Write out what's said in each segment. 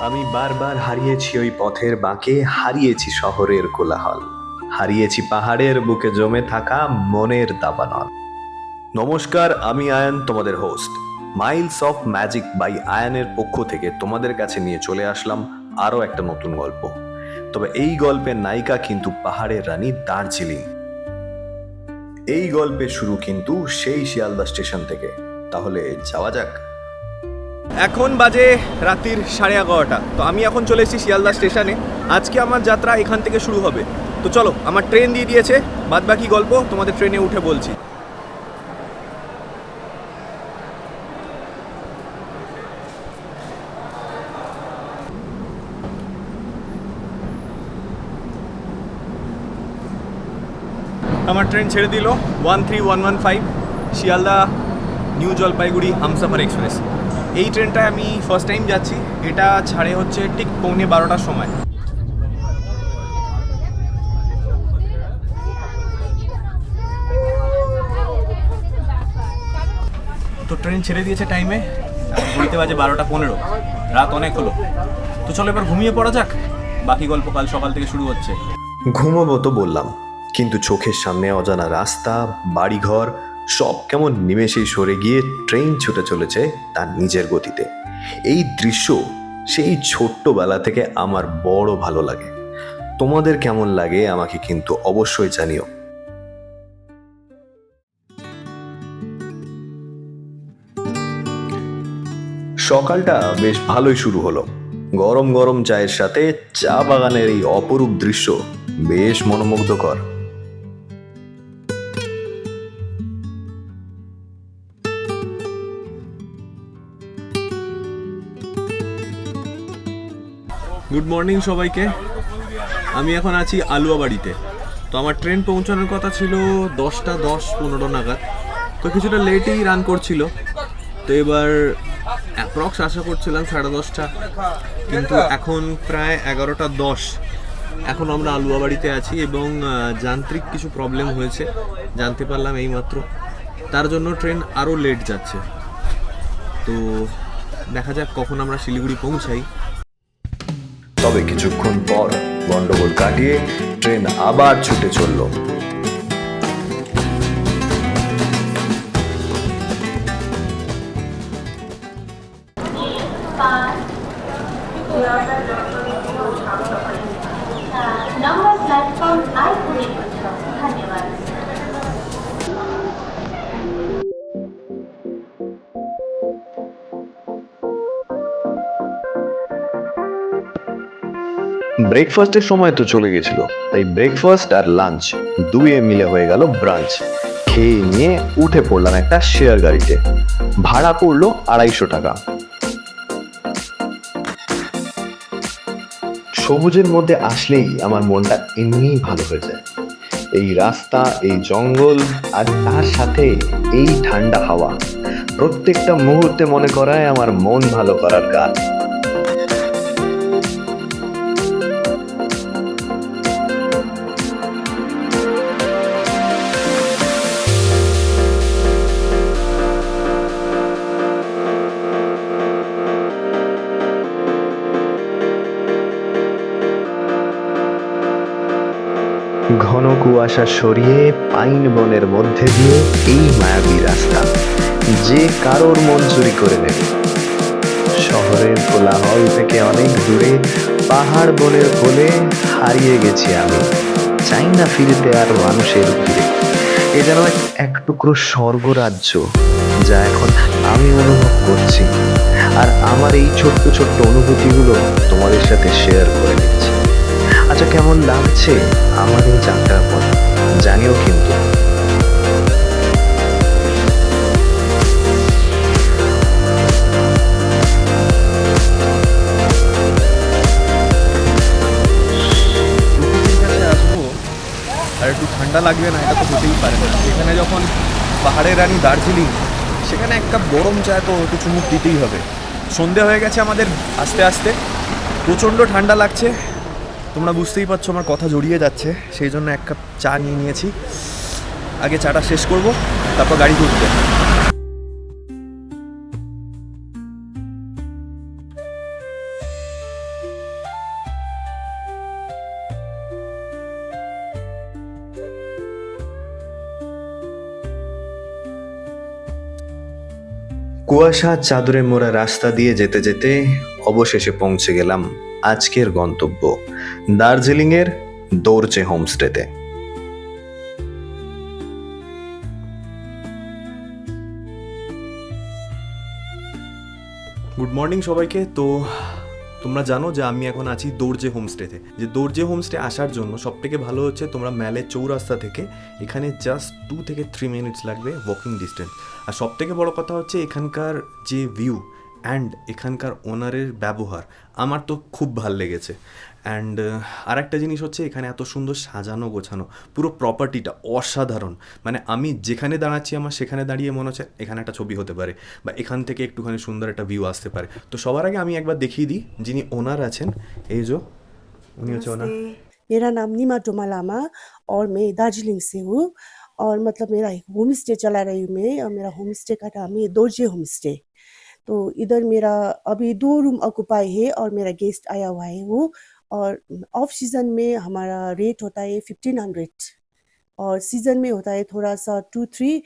আমি বারবার হারিয়েছি ওই পথের বাঁকে, হারিয়েছি শহরের কোলাহল, হারিয়েছি পাহাড়ের বুকে জমে থাকা মনের দাবানল। নমস্কার, আমি আয়ান, তোমাদের host. Miles of magic by আয়ানের পক্ষ থেকে তোমাদের কাছে নিয়ে চলে আসলাম আরও একটা নতুন গল্প। তবে এই গল্পের নায়িকা কিন্তু পাহাড়ের রানী দার্জিলিং। এই গল্পের শুরু কিন্তু সেই শিয়ালদা স্টেশন থেকে। তাহলে যাওয়া যাক। এখন বাজে রাত্রির 11:30। তো আমি এখন চলে এসেছি শিয়ালদা স্টেশনে। আজকে আমার যাত্রা এখান থেকে শুরু হবে। তো চলো, আমার ট্রেন দিয়ে দিয়েছে, বাদবাকি গল্প তোমাদের ট্রেনে উঠে বলছি। আমার ট্রেন ছেড়ে দিল 13115 শিয়ালদা নিউ জলপাইগুড়ি হামসফর এক্সপ্রেস। এই ট্রেনটায় আমি ফার্স্ট টাইম যাচ্ছি। এটা ছাড়ে হচ্ছে ঠিক 11:15টার সময়। তো ট্রেন ছেড়ে দিয়েছে টাইমে, ঘুরতে বাজে 12:15। রাত অনেক হলো। তো চলো এবার ঘুমিয়ে পড়া যাক, বাকি গল্প কাল সকাল থেকে শুরু হচ্ছে। ঘুমাবো তো বললাম, কিন্তু চোখের সামনে অজানা রাস্তা, বাড়িঘর সব কেমন নিমেষেই সরে গিয়ে ট্রেন ছুটে চলেছে তার নিজের গতিতে। এই দৃশ্য সেই ছোট্টবেলা থেকে আমার বড় ভালো লাগে। তোমাদের কেমন লাগে আমাকে কিন্তু অবশ্যই জানিও। সকালটা বেশ ভালোই শুরু হলো। গরম গরম চায়ের সাথে চা বাগানের এই অপরূপ দৃশ্য বেশ মনোমুগ্ধকর। গুড মর্নিং সবাইকে। আমি এখন আছি আলুয়াবাড়িতে। তো আমার ট্রেন পৌঁছানোর কথা ছিল 10:10-15 নাগাদ। তো কিছুটা লেটেই রান করছিল। তো এবার অ্যাপ্রক্স আশা করছিলাম 10:30, কিন্তু এখন প্রায় 11:10। এখন আমরা আলুয়াবাড়িতে আছি এবং যান্ত্রিক কিছু প্রবলেম হয়েছে জানতে পারলাম এইমাত্র। তার জন্য ট্রেন আরও লেট যাচ্ছে। তো দেখা যাক কখন আমরা শিলিগুড়ি পৌঁছাই। তবে কিছুক্ষণ পর গন্ডগোল কাটিয়ে ট্রেন আবার ছুটে চলল। ব্রেকফাস্টের সময় তো চলে গেছিল, তাই ব্রেকফাস্ট আর লাঞ্চ দুয়ে মিলে হয়ে গেল ব্রাঞ্চ। খেয়ে নিয়ে উঠে পড়লাম একটা শেয়ার গাড়িতে। ভাড়া পড়লো 250 টাকা। সবুজের মধ্যে আসলেই আমার মনটা এমনিই ভালো হয়ে যায়। এই রাস্তা, এই জঙ্গল, আর তার সাথে এই ঠান্ডা হাওয়া প্রত্যেকটা মুহূর্তে মনে করায় আমার মন ভালো করার গান। ঘন কুয়াশা সরিয়ে পাইন বনের মধ্যে দিয়ে এই মায়াবী রাস্তা যে কারোর মন চুরি করে নেবে। শহরের কোলাহল থেকে অনেক দূরে পাহাড় বনের কোলে হারিয়ে গেছি আমি। চাই না ফিরতে আর মানুষের ভিড়ে। এ যেন এক টুকরো স্বর্গরাজ্য যা এখন আমি অনুভব করছি। আর আমার এই ছোট্ট ছোট্ট অনুভূতিগুলো তোমাদের সাথে শেয়ার করে নিচ্ছি। আচ্ছা, কেমন লাগছে আমার এই যাত্রার পর জানিও কিন্তু। আর একটু ঠান্ডা লাগবে না, এটা তো হতেই পারে না। এখানে যখন পাহাড়ের রানী দার্জিলিং, সেখানে এক কাপ গরম চা তো একটু চুমুক দিতেই হবে। সন্ধে হয়ে গেছে আমাদের আস্তে আস্তে, প্রচণ্ড ঠান্ডা লাগছে। তোমরা বুঝতেই পারছো আমার কথা জড়িয়ে যাচ্ছে, সেই জন্য এক কাপ চা নিয়ে নিয়েছি। আগে চাটা শেষ করব, তারপর গাড়ি ঢুকবে। কুয়াশা চাদরে মোড়া রাস্তা দিয়ে যেতে যেতে অবশেষে পৌঁছে গেলাম আজকের গন্তব্য, দার্জিলিংয়ের দোরচে হোমস্টেতে। গুড মর্নিং সবাইকে। তো তোমরা জানো যে আমি এখন আছি দোরজে হোমস্টেতে। যে দোরজে হোমস্টে আসার জন্য সবথেকে ভালো হচ্ছে তোমরা ম্যালে চৌরাস্তা থেকে এখানে জাস্ট 2 থেকে 3 মিনিটস লাগবে ওয়াকিং ডিস্টেন্স। আর সবথেকে বড় কথা হচ্ছে এখানকার যে ভিউ অ্যান্ড এখানকার ওনারের ব্যবহার আমার তো খুব ভাল লেগেছে। অ্যান্ড আর একটা জিনিস হচ্ছে এখানে এত সুন্দর সাজানো গোছানো, পুরো প্রপার্টিটা অসাধারণ। মানে আমি যেখানে দাঁড়াচ্ছি আমার সেখানে দাঁড়িয়ে মনে হচ্ছে এখানে একটা ছবি হতে পারে বা এখান থেকে একটুখানি সুন্দর একটা ভিউ আসতে পারে। তো সবার আগে আমি একবার দেখিয়ে দিই যিনি ওনার আছেন, এই যে উনি হচ্ছে ওনার। मेरा नाम नीमा डोमा लामा और मैं दार्जिलिंग से हूँ और मतलब मेरा होम स्टे चला रही हूँ मैं और मेरा होम स्टे का नाम है दोरजे होम स्टे। तो इधर मेरा अभी 2 रूम ऑक्युपाई है और मेरा गेस्ट आया हुआ है वो। और ऑफ सीजन में हमारा रेट होता है 1500 और सीजन में होता है थोड़ा सा 2-3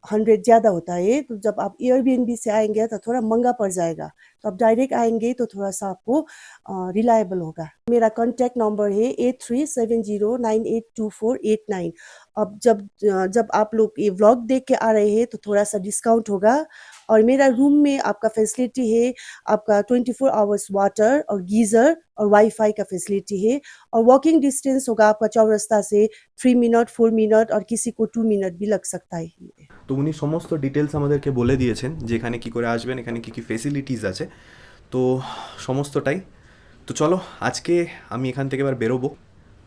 100 ज़्यादा होता है। तो जब आप एयरबीएनबी से आएंगे तो थोड़ा महंगा पड़ जाएगा, तो आप डायरेक्ट आएंगे तो थोड़ा सा आपको रिलायबल होगा। मेरा कॉन्टैक्ट नंबर है 8370982489। अब जब आप लोग ये व्लॉग देख के आ रहे हैं तो थोड़ा सा डिस्काउंट होगा। और मेरा रूम में आपका फैसिलिटी है, आपका 24 आवर्स वाटर और गीज़र और वाईफाई का फैसिलिटी है। और वॉकिंग डिस्टेंस होगा आपका चौरास्ता से 3 मिनट 4 मिनट और किसी को 2 मिनट भी लग सकता है। তো উনি সমস্ত ডিটেলস আমাদেরকে বলে দিয়েছেন যে এখানে কী করে আসবেন, এখানে কী কী ফেসিলিটিস আছে, তো সমস্তটাই। তো চলো আজকে আমি এখান থেকে এবার বেরোবো।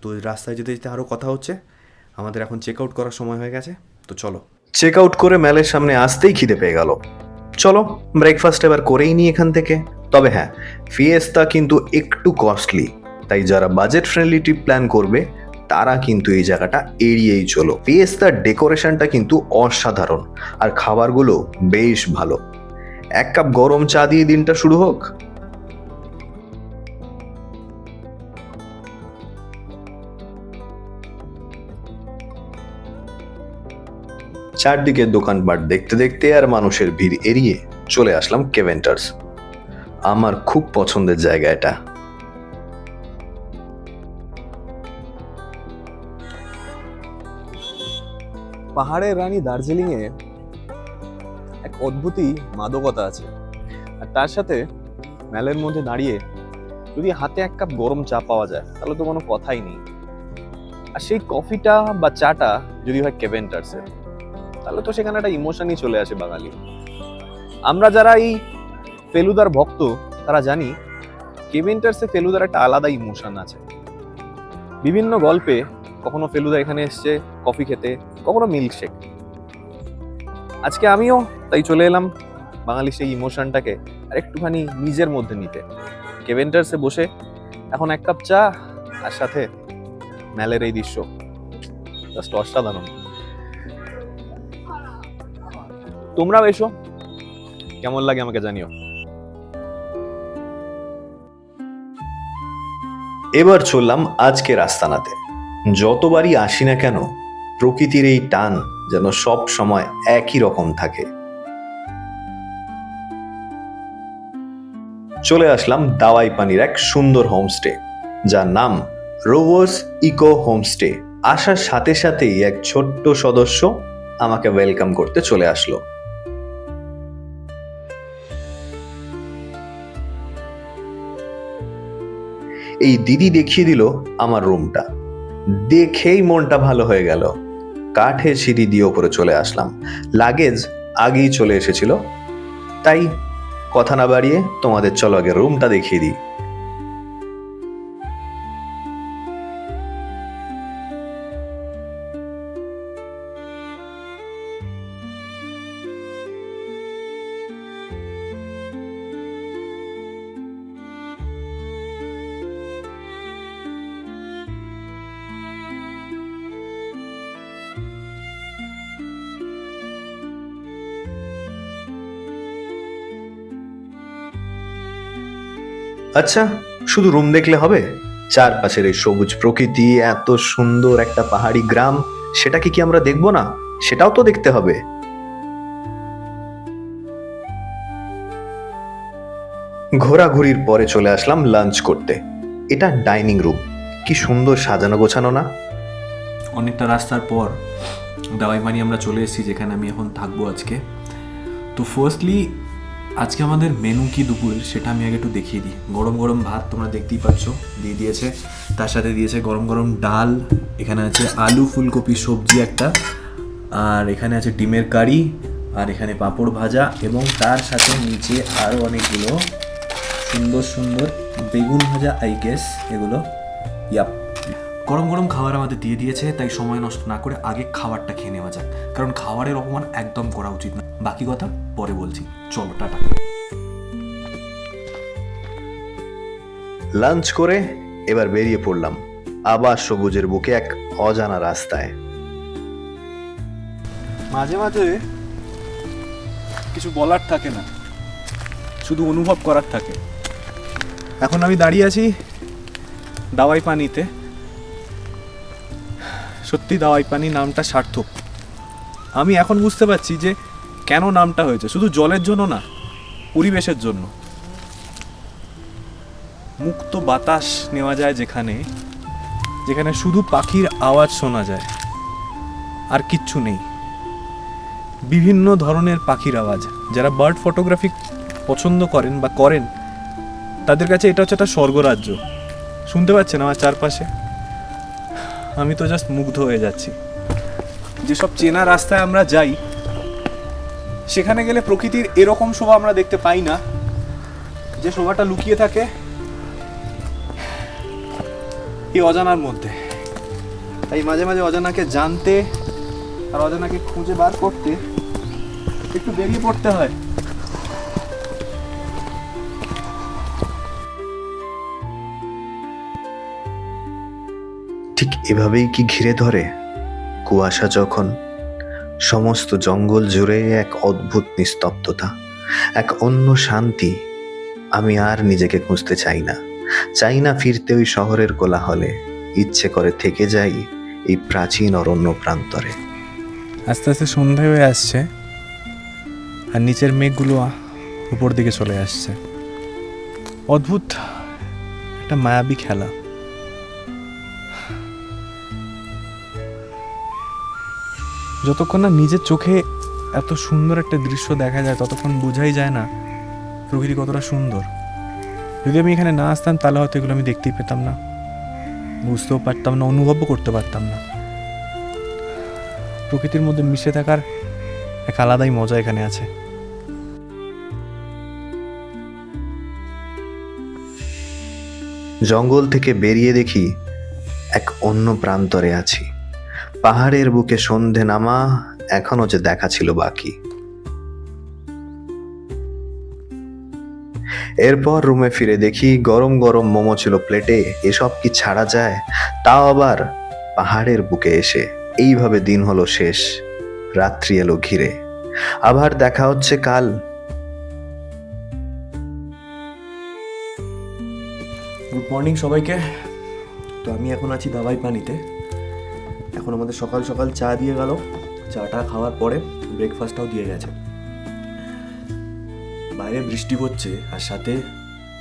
তো রাস্তায় যেতে যেতে আরও কথা হচ্ছে। আমাদের এখন চেক আউট করার সময় হয়ে গেছে, তো চলো। চেক আউট করে ম্যালের সামনে আসতেই খিদে পেয়ে গেল। চলো ব্রেকফাস্ট এবার করেই নি এখান থেকে। তবে হ্যাঁ, ফিয়েস্তা কিন্তু একটু কস্টলি, তাই যারা বাজেট ফ্রেন্ডলি ট্রিপ প্ল্যান করবে তারা কিন্তু এই জায়গাটা এড়িয়েই চলো। ফিয়েস্তার ডেকোরেশনটা কিন্তু অসাধারণ আর খাবারগুলো বেশ ভালো। 1 কাপ গরম চা দিয়ে দিনটা শুরু হোক। চারদিকে দোকানপাট দেখতে দেখতে আর মানুষের ভিড় এড়িয়ে চলে আসলাম কেভেন্টার্স। আমার খুব পছন্দের জায়গা এটা। পাহাড়ের রানী দার্জিলিংয়ে এক অদ্ভুতই মাদকতা আছে। আর তার সাথে ম্যালের মধ্যে দাঁড়িয়ে যদি হাতে 1 কাপ গরম চা পাওয়া যায় তাহলে তো কোনো কথাই নেই। আর সেই কফিটা বা চাটা যদি হয় কেভেন্টার্সের, তাহলে তো সেখানে একটা ইমোশনই চলে আসে বাঙালি। আমরা যারা এই ফেলুদার ভক্ত তারা জানি কেভেন্টার্সে ফেলুদার একটা আলাদা ইমোশন আছে। বিভিন্ন গল্পে কখনো ফেলুদা এখানে এসছে কফি খেতে, কখনো মিল্কশেক। আজকে আমিও তাই চলে এলাম বাঙালি সেই ইমোশনটাকে আর একটুখানি নিজের মধ্যে নিতে। কেভেন্টার্সে বসে এখন 1 কাপ চা আর সাথে ম্যালের এই দৃশ্য জাস্ট অসাধারণ। তোমরাও এসো, কেমন লাগে আমাকে জানিও। এবার চললাম আজকের আস্তানাতে। যতবারই আসি না কেন প্রকৃতির এই টান যেন সব সময় একই রকম থাকে। চলে আসলাম দাওয়াই পানির এক সুন্দর হোমস্টে, যার নাম রোভার্স ইকো হোমস্টে। আসার সাথে সাথেই এক ছোট্ট সদস্য আমাকে ওয়েলকাম করতে চলে আসলো। এই দিদি দেখিয়ে দিল আমার রুমটা। দেখেই মনটা ভালো হয়ে গেল। কাঠের সিঁড়ি দিয়ে ওপরে চলে আসলাম। লাগেজ আগেই চলে এসেছিল, তাই কথা না বাড়িয়ে তোমাদের চলো আগে রুমটা দেখিয়ে দিই। আচ্ছা, শুধু রুম দেখলে হবে? চারপাশের এই সবুজ প্রকৃতি, এত সুন্দর একটা পাহাড়ি গ্রাম, সেটাকে কি আমরা দেখবো না? সেটাও তো দেখতে হবে। ঘোরাঘুরির পরে চলে আসলাম লাঞ্চ করতে। এটা ডাইনিং রুম, কি সুন্দর সাজানো গোছানো না? অনেকটা রাস্তার পর দাওয়াই পানি আমরা চলে এসেছি যেখানে আমি এখন থাকবো আজকে। তো ফার্স্টলি আজকে আমাদের মেনু কি দুপুরের সেটা আমি আগে একটু দেখিয়ে দিই। গরম গরম ভাত তোমরা দেখতেই পাচ্ছ দিয়ে দিয়েছে, তার সাথে দিয়েছে গরম গরম ডাল, এখানে আছে আলু ফুলকপি সবজি একটা, আর এখানে আছে ডিমের কারি, আর এখানে পাঁপড় ভাজা, এবং তার সাথে নিচে আরও অনেকগুলো সুন্দর সুন্দর বেগুন ভাজা আই গেস এগুলো। ইয়াপ, গরম গরম খাবার আমাদের দিয়ে দিয়েছে, তাই সময় নষ্ট না করে আগে খাবারটা খেয়ে নেওয়া যাক, কারণ খাবারের অপমান একদম করা উচিত না। বাকি কথা পরে বলছি, চলো টাটা। লাঞ্চ করে এবার বেরিয়ে পড়লাম আবার সবুজের বুকে এক অজানা রাস্তায়। মাঝে মাঝে কিছু বলার থাকে না, শুধু অনুভব করার থাকে। এখন আমি দাঁড়িয়ে আছি দাওয়াই পানিতে। সত্যি দাওয়াই পানি নামটা সার্থক। আমি এখন বুঝতে পারছি যে কেন নামটা হয়েছে, শুধু জলের জন্য না, পরিবেশের জন্য। মুক্ত বাতাস নেওয়া যায় যেখানে, যেখানে শুধু পাখির আওয়াজ শোনা যায়, আর কিচ্ছু নেই। বিভিন্ন ধরনের পাখির আওয়াজ। যারা বার্ড ফটোগ্রাফি পছন্দ করেন বা করেন তাদের কাছে এটা হচ্ছে একটা স্বর্গরাজ্য। শুনতে পাচ্ছেন আমার চারপাশে? আমি তো জাস্ট মুগ্ধ হয়ে যাচ্ছি। যেসব চেনা রাস্তায় আমরা যাই সেখানে গেলে প্রকৃতির এরকম শোভা আমরা দেখতে পাই না, যে শোভাটা লুকিয়ে থাকে এই অজানার মধ্যে। তাই মাঝে মাঝে অজানাকে জানতে আর অজানাকে খুঁজে বার করতে একটু বেরিয়ে পড়তে হয়। ঠিক এভাবেই কি ঘিরে ধরে কুয়াশা যখন? সমস্ত জঙ্গল জুড়ে এক অদ্ভুত নিস্তব্ধতা, এক অন্য শান্তি। আমি আর নিজেকে খুঁজতে চাই না, চাই না ফিরতে ওই শহরের কোলাহলে। ইচ্ছে করে থেকে যাই এই প্রাচীন অরণ্য প্রান্তরে। আস্তে আস্তে সন্ধ্যা হয়ে আসছে, আর নিচের মেঘগুলো উপর দিকে চলে আসছে। অদ্ভুত একটা মায়াবী খেলা। যতক্ষণ না নিজের চোখে এত সুন্দর একটা দৃশ্য দেখা যায় ততক্ষণ বোঝাই যায় না প্রকৃতি কতটা সুন্দর। যদি আমি এখানে না আসতাম তাহলে হয়তো এগুলো আমি দেখতেই পেতাম না, বুঝতেও পারতাম না, অনুভবও করতে পারতাম না। প্রকৃতির মধ্যে মিশে থাকার এক আলাদাই মজা এখানে আছে। জঙ্গল থেকে বেরিয়ে দেখি এক অন্য প্রান্তরে আছি। পাহাড়ের বুকে সন্ধে নামা এখনো যে দেখা ছিল বাকি। এরপর রুমে ফিরে দেখি গরম গরম মোমো ছিল প্লেটে। এসব কি ছাড়া যায়? তাও আবার পাহাড়ের বুকে এসে। এইভাবে দিন হলো শেষ, রাত্রি এলো ঘিরে। আবার দেখা হচ্ছে কাল। গুড মর্নিং সবাইকে। তো আমি এখন আছি দাওয়াই পানিতে। এখন আমাদের সকাল সকাল চা দিয়ে গেল, চাটা খাওয়ার পরে ব্রেকফাস্টটাও দিয়ে গেছে। বাইরে বৃষ্টি হচ্ছে আর সাথে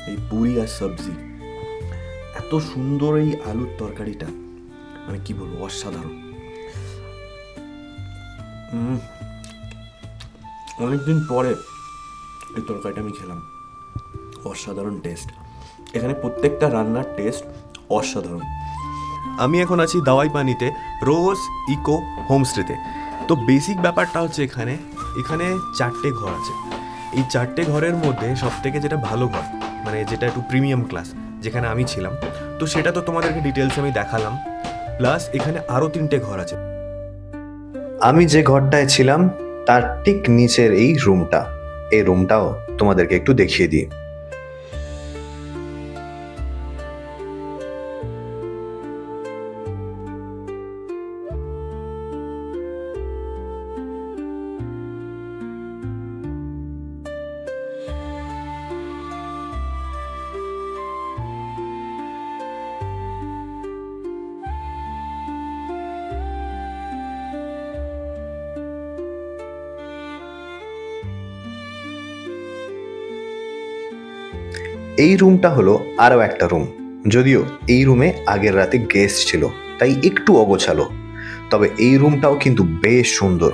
এই পুরি আর সবজি। এত সুন্দর এই আলুর তরকারিটা, মানে কি বলবো, অসাধারণ। অনেকদিন পরে এই তরকারিটা আমি খেলাম, অসাধারণ টেস্ট। এখানে প্রত্যেকটা রান্নার টেস্ট অসাধারণ। আমি এখন আছি দাওয়াই পানিতে রোজ ইকো হোমস্টেতে। তো বেসিক ব্যাপারটা হচ্ছে এখানে এখানে 4টে ঘর আছে। এই 4টে ঘরের মধ্যে সব থেকে যেটা ভালো ঘর, মানে যেটা একটু প্রিমিয়াম ক্লাস, যেখানে আমি ছিলাম, তো সেটা তো তোমাদেরকে ডিটেলসে আমি দেখালাম। প্লাস এখানে আরও 3টে ঘর আছে। আমি যে ঘরটায় ছিলাম তার ঠিক নিচের এই রুমটা, এই রুমটাও তোমাদেরকে একটু দেখিয়ে দিই। এই রুমটা হলো আরও একটা রুম, যদিও এই রুমে আগের রাতে গেস্ট ছিল তাই একটু অগোছালো, তবে এই রুমটাও কিন্তু বেশ সুন্দর।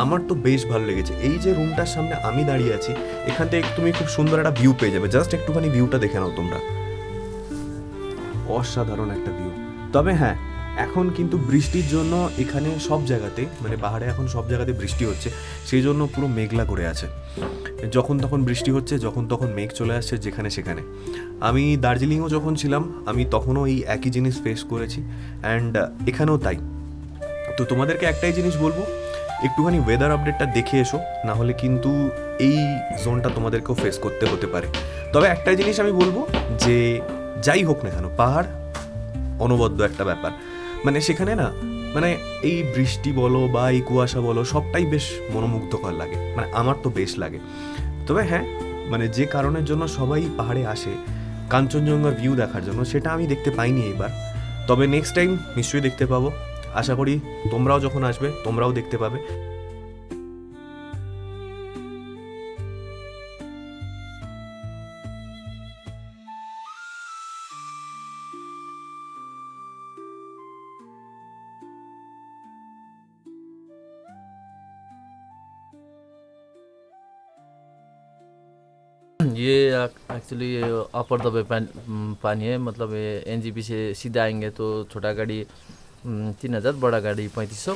আমার তো বেশ ভালো লেগেছে। এই যে রুমটার সামনে আমি দাঁড়িয়ে আছি, এখান থেকে তুমি খুব সুন্দর একটা ভিউ পেয়ে যাবে। জাস্ট একটুখানি ভিউটা দেখে নাও তোমরা, অসাধারণ একটা ভিউ। তবে হ্যাঁ, এখন কিন্তু বৃষ্টির জন্য এখানে সব জায়গাতে, মানে পাহাড়ে এখন সব জায়গাতে বৃষ্টি হচ্ছে, সেই জন্য পুরো মেঘলা করে আছে। যখন তখন বৃষ্টি হচ্ছে, যখন তখন মেঘ চলে আসছে যেখানে সেখানে। আমি দার্জিলিংও যখন ছিলাম, আমি তখনও এই একই জিনিস ফেস করেছি, অ্যান্ড এখানেও তাই। তো তোমাদেরকে একটাই জিনিস বলবো, একটুখানি ওয়েদার আপডেটটা দেখে এসো, না হলে কিন্তু এই জোনটা তোমাদেরকেও ফেস করতে হতে পারে। তবে একটাই জিনিস আমি বলবো, যে যাই হোক না কেন, পাহাড় অনবদ্য একটা ব্যাপার। মানে সেখানে না, মানে এই বৃষ্টি বলো বা এই কুয়াশা বলো, সবটাই বেশ মনোমুগ্ধকর লাগে, মানে আমার তো বেশ লাগে। তবে হ্যাঁ, মানে যে কারণের জন্য সবাই পাহাড়ে আসে, কাঞ্চনজঙ্ঘার ভিউ দেখার জন্য, সেটা আমি দেখতে পাইনি এবার। তবে নেক্সট টাইম নিশ্চয়ই দেখতে পাবো। আশা করি তোমরাও যখন আসবে তোমরাও দেখতে পাবে। ये एक्चुअली अपर दबाई पानी है, मतलब ये एनजीपी से सीधा आएंगे तो छोटा गाड़ी 3000, बड़ा गाड़ी 3500।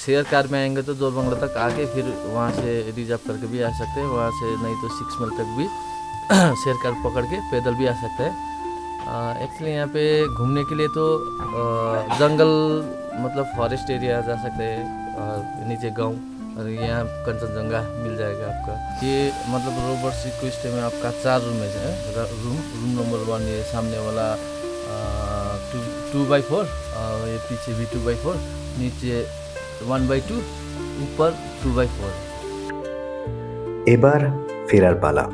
शेयर कार में आएंगे तो जोरबंगला तक आके फिर वहाँ से रिजर्व करके भी आ सकते हैं, वहाँ से नहीं तो 6 मील तक भी शेयर कार पकड़ के पैदल भी आ सकते हैं। एक्चुअली यहाँ पे घूमने के लिए तो जंगल, मतलब फॉरेस्ट एरिया जा सकते हैं, और नीचे गांव, और यहाँ कंचनजंगा मिल जाएगा आपका। ये मतलब रोबर्ट्स इक्विस्ट में आपका 4 रूम है। रूम नंबर 1 ये सामने वाला 2x4, और ये पीछे भी 2x4, नीचे 1x2, ऊपर 2x4। এবার ফেরার পালা।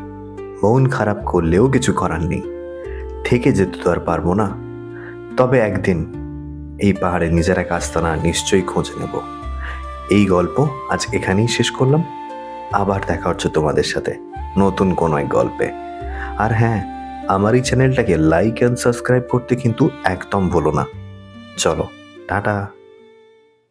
মন খারাপ করলেও কিছু করার নেই, থেকে যেতে তো আর পারবো না। তবে একদিন এই পাহাড়ে নিজের এক আস্তানা নিশ্চয়ই খোঁজ নেব। এই গল্প আজ এখানেই শেষ করলাম। আবার দেখা হচ্ছে তোমাদের সাথে নতুন কোনো এক গল্পে। আর হ্যাঁ, আমার এই চ্যানেলটাকে লাইক অ্যান্ড সাবস্ক্রাইব করতে কিন্তু একদম ভুলো না। চলো, টাটা।